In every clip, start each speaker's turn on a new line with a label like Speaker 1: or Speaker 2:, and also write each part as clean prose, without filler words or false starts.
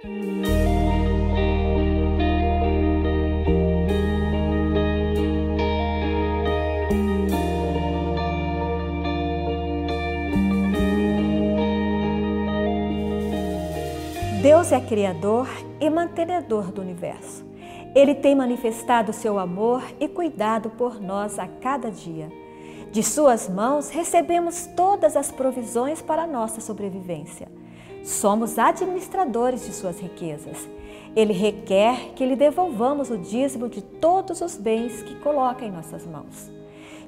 Speaker 1: Deus é criador e mantenedor do universo. Ele tem manifestado seu amor e cuidado por nós a cada dia. De suas mãos recebemos todas as provisões para a nossa sobrevivência. Somos administradores de suas riquezas. Ele requer que lhe devolvamos o dízimo de todos os bens que coloca em nossas mãos.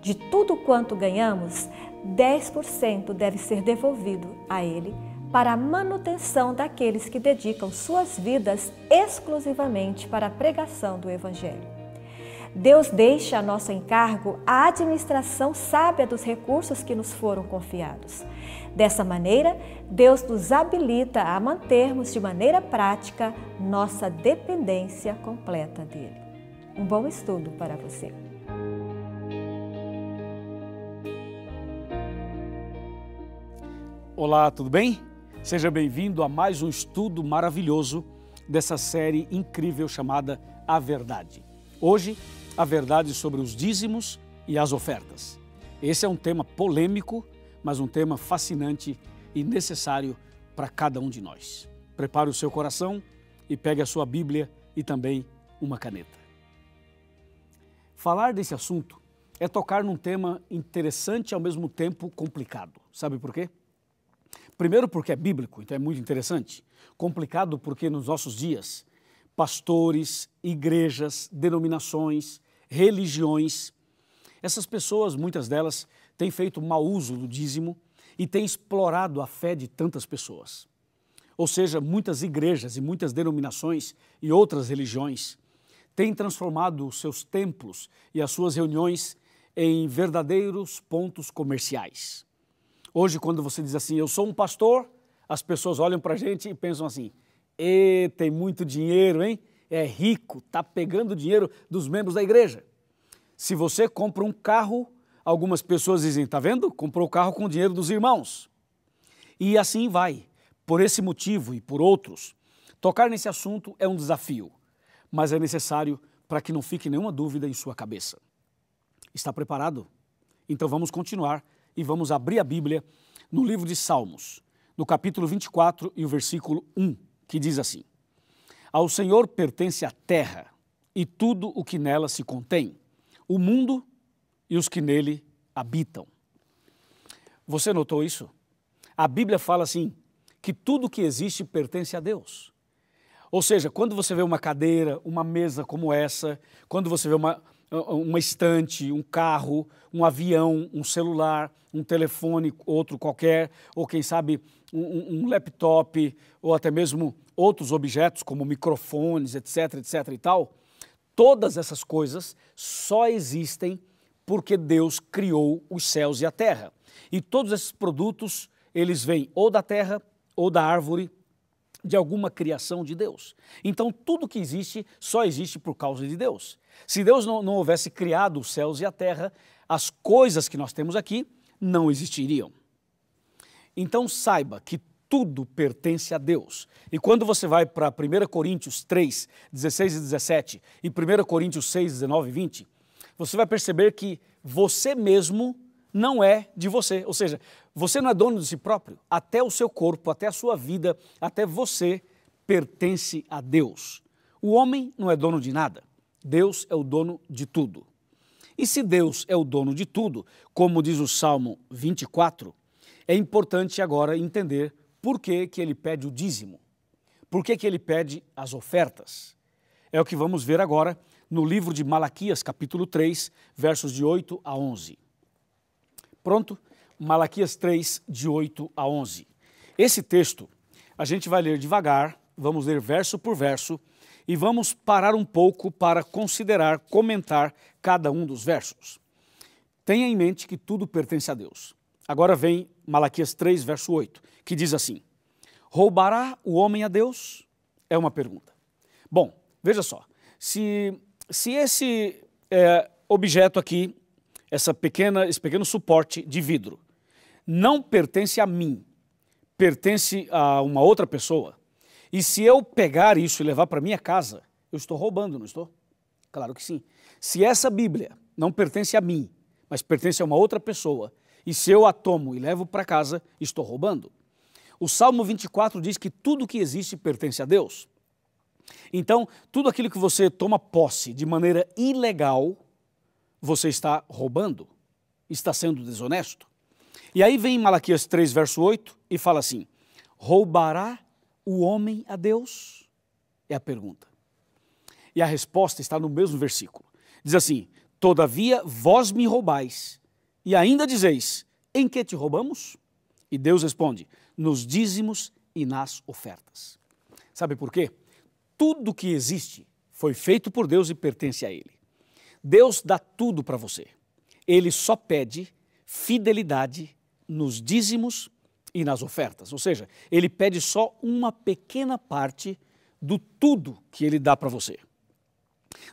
Speaker 1: De tudo quanto ganhamos, 10% deve ser devolvido a Ele para a manutenção daqueles que dedicam suas vidas exclusivamente para a pregação do Evangelho. Deus deixa a nosso encargo a administração sábia dos recursos que nos foram confiados. Dessa maneira, Deus nos habilita a mantermos de maneira prática nossa dependência completa dele. Um bom estudo para você.
Speaker 2: Olá, tudo bem? Seja bem-vindo a mais um estudo maravilhoso dessa série incrível chamada A Verdade. Hoje, a verdade sobre os dízimos e as ofertas. Esse é um tema polêmico, mas um tema fascinante e necessário para cada um de nós. Prepare o seu coração e pegue a sua Bíblia e também uma caneta. Falar desse assunto é tocar num tema interessante e ao mesmo tempo complicado. Sabe por quê? Primeiro porque é bíblico, então é muito interessante. Complicado porque nos nossos dias, pastores, igrejas, denominações, religiões, essas pessoas, muitas delas, têm feito mau uso do dízimo e têm explorado a fé de tantas pessoas. Ou seja, muitas igrejas e muitas denominações e outras religiões têm transformado os seus templos e as suas reuniões em verdadeiros pontos comerciais. Hoje, quando você diz assim, eu sou um pastor, as pessoas olham para a gente e pensam assim, tem muito dinheiro, hein? É rico, está pegando dinheiro dos membros da igreja. Se você compra um carro, algumas pessoas dizem, está vendo? Comprou o carro com o dinheiro dos irmãos. E assim vai. Por esse motivo e por outros, tocar nesse assunto é um desafio, mas é necessário para que não fique nenhuma dúvida em sua cabeça. Está preparado? Então vamos continuar e vamos abrir a Bíblia no livro de Salmos, no capítulo 24 e o versículo 1, que diz assim: Ao Senhor pertence a terra e tudo o que nela se contém, o mundo e os que nele habitam. Você notou isso? A Bíblia fala assim, que tudo que existe pertence a Deus. Ou seja, quando você vê uma cadeira, uma mesa como essa, quando você vê uma estante, um carro, um avião, um celular, um telefone, outro qualquer, ou quem sabe um laptop, ou até mesmo outros objetos como microfones, etc, etc e tal, todas essas coisas só existem porque Deus criou os céus e a terra. E todos esses produtos, eles vêm ou da terra ou da árvore, de alguma criação de Deus. Então, tudo que existe só existe por causa de Deus. Se Deus não houvesse criado os céus e a terra, as coisas que nós temos aqui não existiriam. Então, saiba que tudo pertence a Deus. E quando você vai para 1 Coríntios 3, 16 e 17 e 1 Coríntios 6, 19 e 20, você vai perceber que você mesmo não é de você, ou seja, você não é dono de si próprio, até o seu corpo, até a sua vida, até você pertence a Deus. O homem não é dono de nada, Deus é o dono de tudo. E se Deus é o dono de tudo, como diz o Salmo 24, é importante agora entender por que ele pede o dízimo, por que ele pede as ofertas. É o que vamos ver agora no livro de Malaquias, capítulo 3, versos de 8 a 11. Pronto? Malaquias 3, de 8 a 11. Esse texto a gente vai ler devagar, vamos ler verso por verso e vamos parar um pouco para considerar, comentar cada um dos versos. Tenha em mente que tudo pertence a Deus. Agora vem Malaquias 3, verso 8, que diz assim: Roubará o homem a Deus? É uma pergunta. Bom, veja só, se esse objeto aqui, esse pequeno suporte de vidro, não pertence a mim, pertence a uma outra pessoa, E se eu pegar isso e levar para minha casa, eu estou roubando, não estou? Claro que sim. Se essa Bíblia não pertence a mim, mas pertence a uma outra pessoa, e se eu a tomo e levo para casa, estou roubando. O Salmo 24 diz que tudo que existe pertence a Deus. Então, tudo aquilo que você toma posse de maneira ilegal, você está roubando, está sendo desonesto. E aí vem Malaquias 3, verso 8, e fala assim: roubará o homem a Deus? É a pergunta. E a resposta está no mesmo versículo. Diz assim: todavia vós me roubais, e ainda dizeis, em que te roubamos? E Deus responde, nos dízimos e nas ofertas. Sabe por quê? Tudo que existe foi feito por Deus e pertence a Ele. Deus dá tudo para você. Ele só pede fidelidade nos dízimos e nas ofertas. Ou seja, Ele pede só uma pequena parte do tudo que Ele dá para você.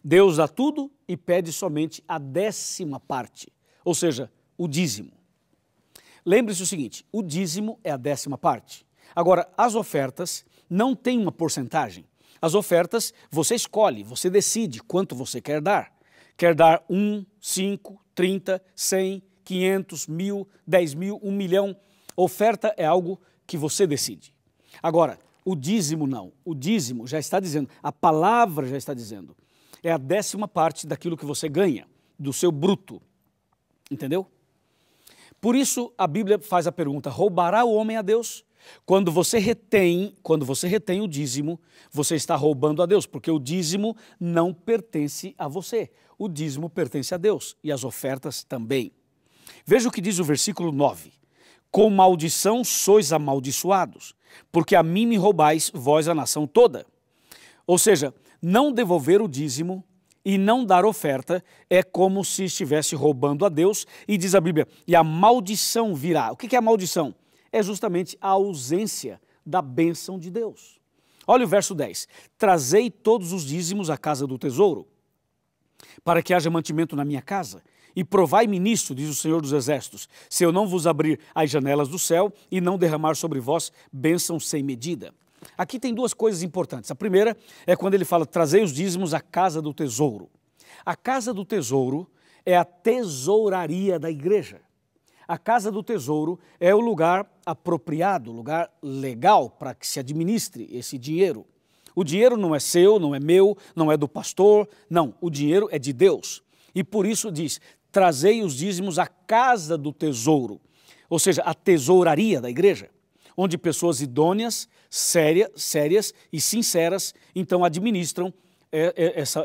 Speaker 2: Deus dá tudo e pede somente a 10ª parte, ou seja, o dízimo. Lembre-se o seguinte, o dízimo é a 10ª parte. Agora, as ofertas não têm uma porcentagem. As ofertas, você escolhe, você decide quanto você quer dar. Quer dar 1, 5, 30, 100, 500, 1.000, 10.000, 1 milhão. Oferta é algo que você decide. Agora, o dízimo não. O dízimo já está dizendo, a palavra já está dizendo, é a 10ª parte daquilo que você ganha, do seu bruto. Entendeu? Por isso a Bíblia faz a pergunta, roubará o homem a Deus? Quando você retém o dízimo, você está roubando a Deus, porque o dízimo não pertence a você. O dízimo pertence a Deus e as ofertas também. Veja o que diz o versículo 9. Com maldição sois amaldiçoados, porque a mim me roubais, vós a nação toda. Ou seja, não devolver o dízimo e não dar oferta é como se estivesse roubando a Deus, e diz a Bíblia, e a maldição virá. O que é a maldição? É justamente a ausência da bênção de Deus. Olha o verso 10. Trazei todos os dízimos à casa do tesouro, para que haja mantimento na minha casa, e provai-me nisto, diz o Senhor dos Exércitos, se eu não vos abrir as janelas do céu e não derramar sobre vós bênção sem medida. Aqui tem duas coisas importantes. A primeira é quando ele fala, trazei os dízimos à casa do tesouro. A casa do tesouro é a tesouraria da igreja. A casa do tesouro é o lugar apropriado, o lugar legal para que se administre esse dinheiro. O dinheiro não é seu, não é meu, não é do pastor, não, o dinheiro é de Deus. E por isso diz, trazei os dízimos à casa do tesouro, ou seja, a tesouraria da igreja, onde pessoas idôneas, sérias e sinceras, então administram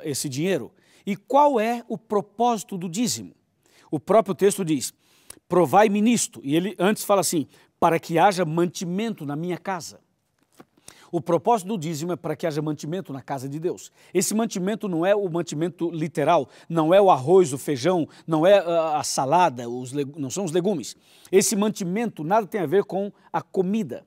Speaker 2: esse dinheiro. E qual é o propósito do dízimo? O próprio texto diz, provai-me nisto, e ele antes fala assim, para que haja mantimento na minha casa. O propósito do dízimo é para que haja mantimento na casa de Deus. Esse mantimento não é o mantimento literal, não é o arroz, o feijão, não é a salada, não são os legumes. Esse mantimento nada tem a ver com a comida.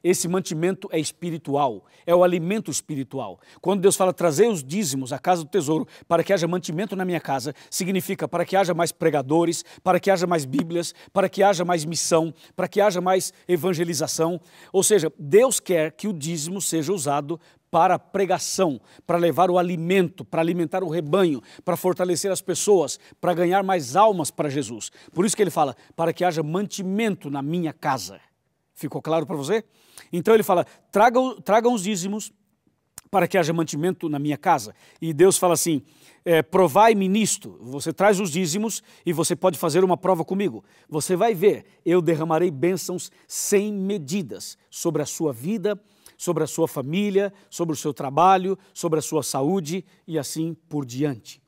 Speaker 2: Esse mantimento é espiritual, é o alimento espiritual. Quando Deus fala, trazei os dízimos à casa do tesouro para que haja mantimento na minha casa, significa para que haja mais pregadores, para que haja mais bíblias, para que haja mais missão, para que haja mais evangelização. Ou seja, Deus quer que o dízimo seja usado para a pregação, para levar o alimento, para alimentar o rebanho, para fortalecer as pessoas, para ganhar mais almas para Jesus. Por isso que ele fala, para que haja mantimento na minha casa. Ficou claro para você? Então ele fala, tragam os dízimos para que haja mantimento na minha casa. E Deus fala assim, provai-me nisto. Você traz os dízimos e você pode fazer uma prova comigo. Você vai ver, eu derramarei bênçãos sem medidas sobre a sua vida, sobre a sua família, sobre o seu trabalho, sobre a sua saúde e assim por diante.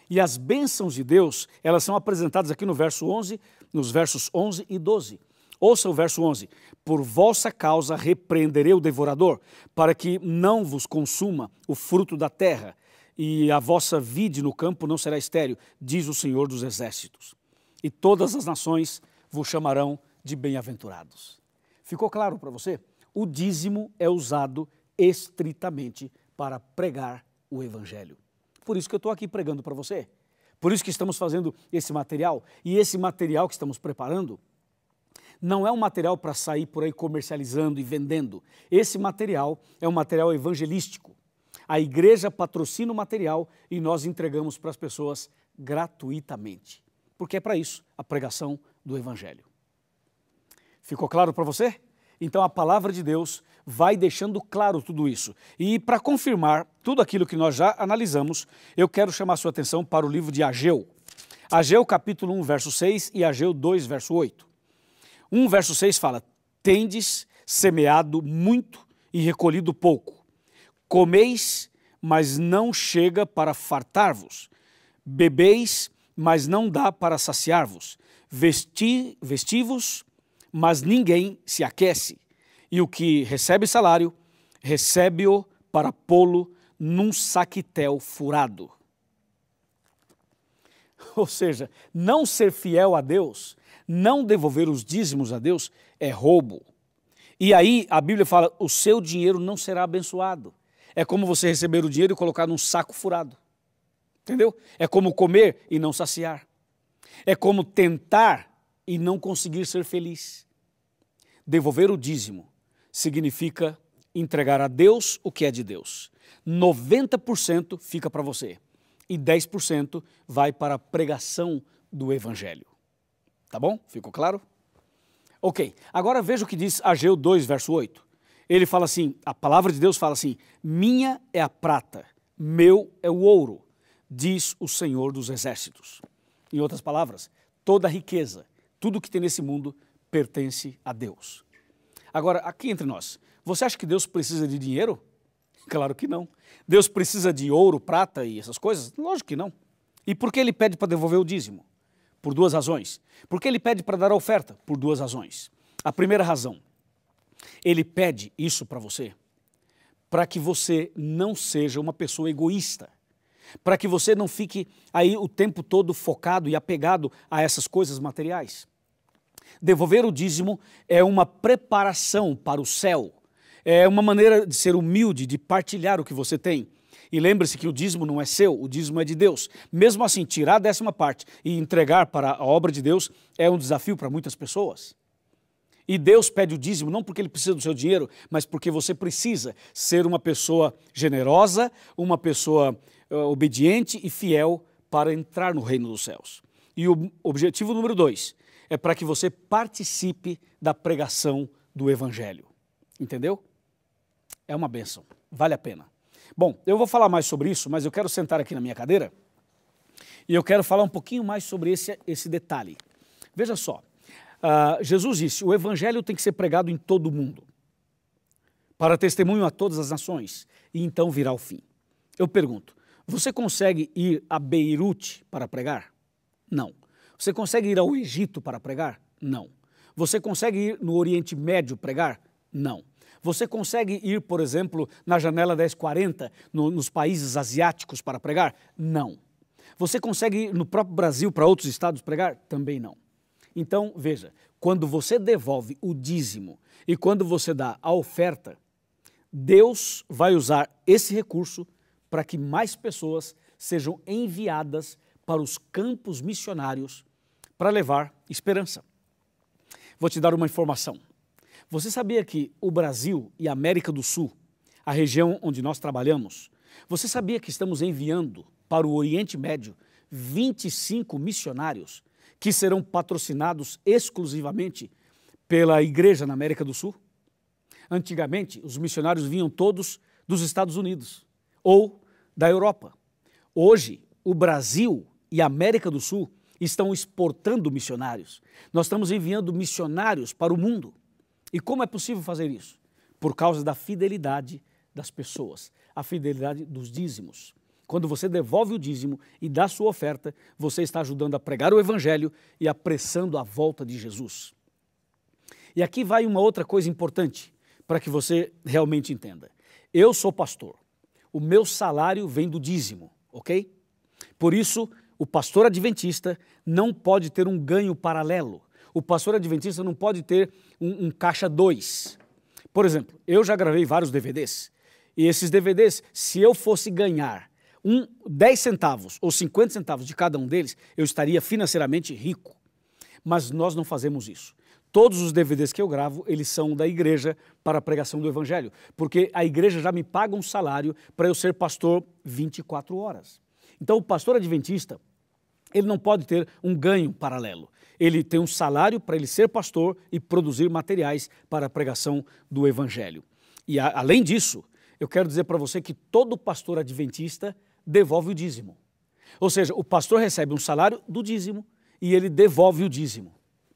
Speaker 2: E as bênçãos de Deus, elas são apresentadas aqui no verso 11, nos versos 11 e 12. Ouça o verso 11, por vossa causa repreenderei o devorador, para que não vos consuma o fruto da terra, e a vossa vide no campo não será estéril, diz o Senhor dos Exércitos. E todas as nações vos chamarão de bem-aventurados. Ficou claro para você? O dízimo é usado estritamente para pregar o Evangelho. Por isso que eu estou aqui pregando para você. Por isso que estamos fazendo esse material, e esse material que estamos preparando não é um material para sair por aí comercializando e vendendo. Esse material é um material evangelístico. A igreja patrocina o material e nós entregamos para as pessoas gratuitamente. Porque é para isso a pregação do Evangelho. Ficou claro para você? Então a palavra de Deus vai deixando claro tudo isso. E para confirmar tudo aquilo que nós já analisamos, eu quero chamar a sua atenção para o livro de Ageu. Ageu capítulo 1, verso 6 e Ageu 2, verso 8. 1, verso 6 fala: tendes semeado muito e recolhido pouco. Comeis, mas não chega para fartar-vos. Bebeis, mas não dá para saciar-vos. Vesti-vos, mas ninguém se aquece. E o que recebe salário, recebe-o para pô-lo num saquitel furado. Ou seja, não ser fiel a Deus, não devolver os dízimos a Deus é roubo. E aí a Bíblia fala, o seu dinheiro não será abençoado. É como você receber o dinheiro e colocar num saco furado. Entendeu? É como comer e não saciar. É como tentar e não conseguir ser feliz. Devolver o dízimo significa entregar a Deus o que é de Deus. 90% fica para você e 10% vai para a pregação do Evangelho. Tá bom? Ficou claro? Ok, agora veja o que diz Ageu 2, verso 8. Ele fala assim, a palavra de Deus fala assim, minha é a prata, meu é o ouro, diz o Senhor dos Exércitos. Em outras palavras, toda a riqueza, tudo que tem nesse mundo pertence a Deus. Agora, aqui entre nós, você acha que Deus precisa de dinheiro? Claro que não. Deus precisa de ouro, prata e essas coisas? Lógico que não. E por que ele pede para devolver o dízimo? Por duas razões. Por que ele pede para dar a oferta? Por duas razões. A primeira razão, ele pede isso para você, para que você não seja uma pessoa egoísta, para que você não fique aí o tempo todo focado e apegado a essas coisas materiais. Devolver o dízimo é uma preparação para o céu, é uma maneira de ser humilde, de partilhar o que você tem. E lembre-se que o dízimo não é seu, o dízimo é de Deus. Mesmo assim, tirar a 10ª e entregar para a obra de Deus é um desafio para muitas pessoas. E Deus pede o dízimo não porque ele precisa do seu dinheiro, mas porque você precisa ser uma pessoa generosa, uma pessoa obediente e fiel para entrar no reino dos céus. E o objetivo número 2 é para que você participe da pregação do Evangelho. Entendeu? É uma bênção, vale a pena. Bom, eu vou falar mais sobre isso, mas eu quero sentar aqui na minha cadeira e eu quero falar um pouquinho mais sobre esse detalhe. Veja só, Jesus disse, o Evangelho tem que ser pregado em todo o mundo, para testemunho a todas as nações, e então virá o fim. Eu pergunto, você consegue ir a Beirute para pregar? Não. Você consegue ir ao Egito para pregar? Não. Você consegue ir no Oriente Médio pregar? Não. Você consegue ir, por exemplo, na janela 1040, nos países asiáticos para pregar? Não. Você consegue ir no próprio Brasil para outros estados pregar? Também não. Então, veja, quando você devolve o dízimo e quando você dá a oferta, Deus vai usar esse recurso para que mais pessoas sejam enviadas para os campos missionários para levar esperança. Vou te dar uma informação. Você sabia que o Brasil e a América do Sul, a região onde nós trabalhamos, você sabia que estamos enviando para o Oriente Médio 25 missionários que serão patrocinados exclusivamente pela igreja na América do Sul? Antigamente, os missionários vinham todos dos Estados Unidos ou da Europa. Hoje, o Brasil e a América do Sul estão exportando missionários. Nós estamos enviando missionários para o mundo. E como é possível fazer isso? Por causa da fidelidade das pessoas, a fidelidade dos dízimos. Quando você devolve o dízimo e dá sua oferta, você está ajudando a pregar o Evangelho e apressando a volta de Jesus. E aqui vai uma outra coisa importante para que você realmente entenda. Eu sou pastor, o meu salário vem do dízimo, ok? Por isso, o pastor adventista não pode ter um ganho paralelo. O pastor adventista não pode ter um caixa 2. Por exemplo, eu já gravei vários DVDs. E esses DVDs, se eu fosse ganhar 10 centavos ou 50 centavos de cada um deles, eu estaria financeiramente rico. Mas nós não fazemos isso. Todos os DVDs que eu gravo, eles são da igreja para a pregação do evangelho, porque a igreja já me paga um salário para eu ser pastor 24 horas. Então o pastor adventista, ele não pode ter um ganho paralelo. Ele tem um salário para ele ser pastor e produzir materiais para a pregação do evangelho. E além disso, eu quero dizer para você que todo pastor adventista devolve o dízimo. Ou seja, o pastor recebe um salário do dízimo e ele devolve o dízimo.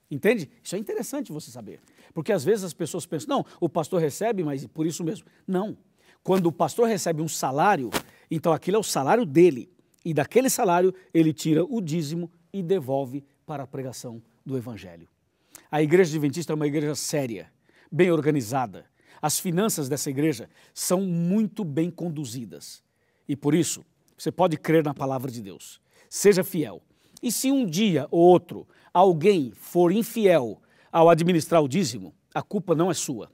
Speaker 2: Entende? Isso é interessante você saber. Porque às vezes as pessoas pensam, não, o pastor recebe, mas por isso mesmo. Não. Quando o pastor recebe um salário, então aquilo é o salário dele. E daquele salário ele tira o dízimo e devolve para a pregação do evangelho. A igreja adventista é uma igreja séria, bem organizada. As finanças dessa igreja são muito bem conduzidas. E por isso, você pode crer na palavra de Deus. Seja fiel. E se um dia ou outro alguém for infiel ao administrar o dízimo, a culpa não é sua.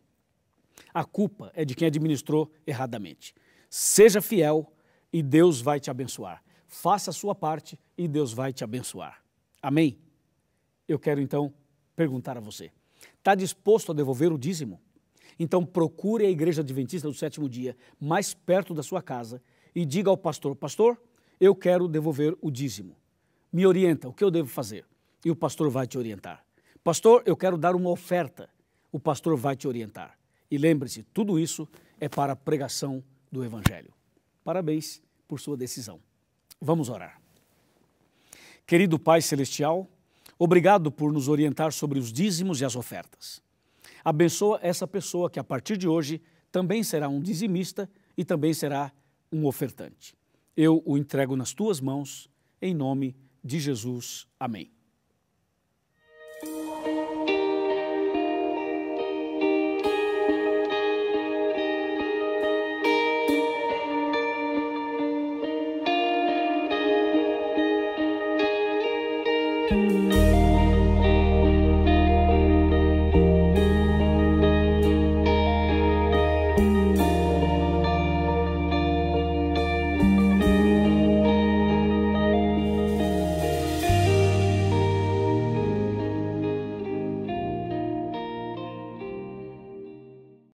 Speaker 2: A culpa é de quem administrou erradamente. Seja fiel e Deus vai te abençoar. Faça a sua parte e Deus vai te abençoar. Amém? Eu quero então perguntar a você, está disposto a devolver o dízimo? Então procure a igreja adventista do sétimo dia mais perto da sua casa e diga ao pastor, pastor, eu quero devolver o dízimo. Me orienta, o que eu devo fazer? E o pastor vai te orientar. Pastor, eu quero dar uma oferta. O pastor vai te orientar. E lembre-se, tudo isso é para a pregação do evangelho. Parabéns por sua decisão. Vamos orar. Querido Pai Celestial, obrigado por nos orientar sobre os dízimos e as ofertas. Abençoa essa pessoa que a partir de hoje também será um dizimista e também será um ofertante. Eu o entrego nas tuas mãos, em nome de Jesus. Amém.